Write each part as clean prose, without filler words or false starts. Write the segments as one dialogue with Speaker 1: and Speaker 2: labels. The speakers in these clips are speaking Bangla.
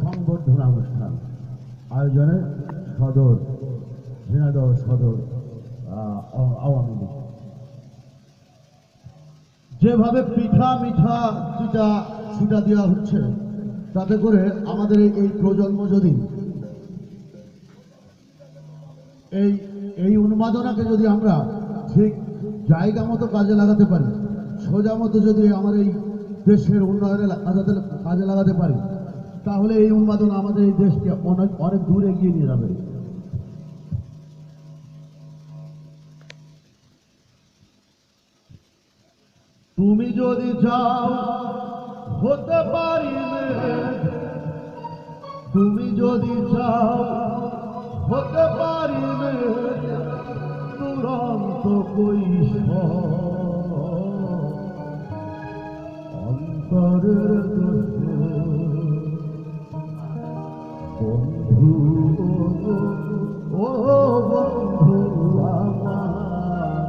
Speaker 1: সংবর্ধনা অনুষ্ঠান আয়োজনে সদর ঝিনাইদহ সদর আওয়ামী লীগ যেভাবে পিঠা মিঠা ছুটা দেওয়া হচ্ছে, তাতে করে আমাদের এই প্রজন্ম যদি এই উন্মাদনাকে যদি আমরা ঠিক জায়গা মতো কাজে লাগাতে পারি, সোজা মতো যদি আমার এই দেশের উন্নয়নে কাজে লাগাতে পারি, তাহলে এই উন্মাদনা আমাদের এই দেশকে অনেক দূর এগিয়ে নিয়ে যাবে। তুমি যদি চাও হতে পারি, তুমি যদি চাও হতে পারি দুরন্ত কৈশোর, অন্তরের বন্ধু ও বন্ধু আমার,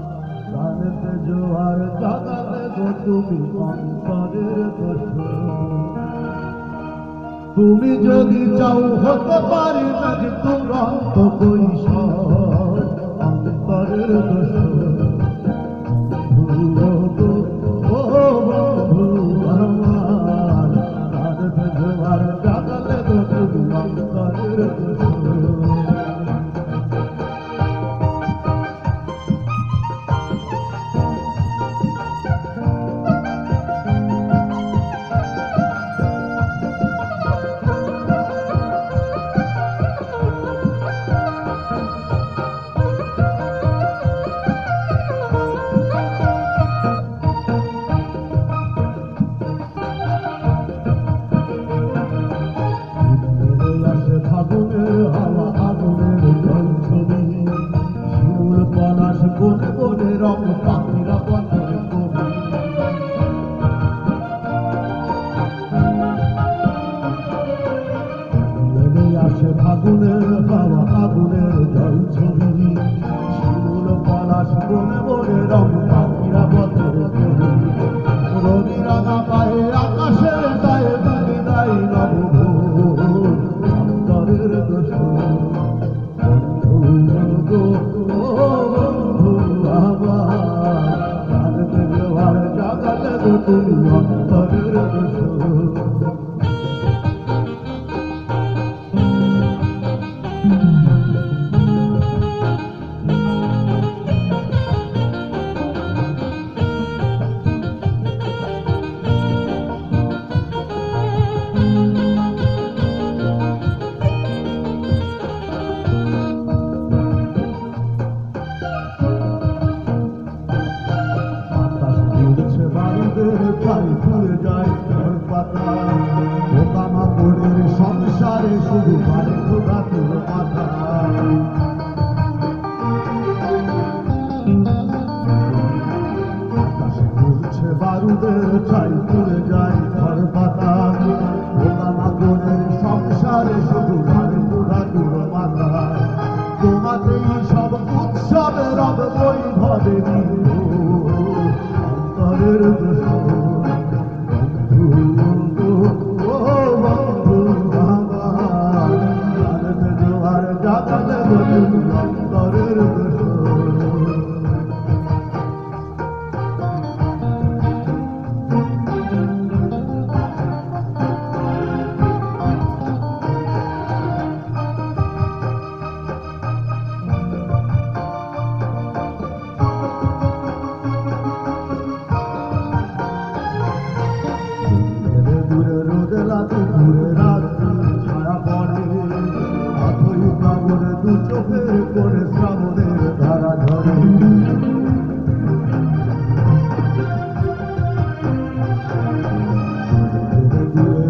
Speaker 1: গানেতে জোয়ার জাগাতে গো তুমি অন্তরের তুমি যদি চাও হতে পারি না দুরন্ত কৈশোর, অন্তরের আগুনের হাওয়া আগুনের জল ছবি, শিমুল পলাশ বনে বনে রং পাখিরা পথের ছবি, রবি রাঙা পায়ে আকাশের গায়ে তুমি দাই নবভোর, অন্তরের বন্ধু ও বন্ধু আমার, জোয়ার জাগাতে গো তুমি অন্তরের সংসারে শুধু বাড়ি ঘোরাতে মাথা, আকাশে ঘুরছে বারুদের ছাই পুড়ে যায় ঘর পাতা, পোকামাকড়ের সংসারে শুধু বাড়ি ঘোরাতে মাথা, তোমাতেই সব উৎসবে রব বৈভবে অন্তরের চোখের করে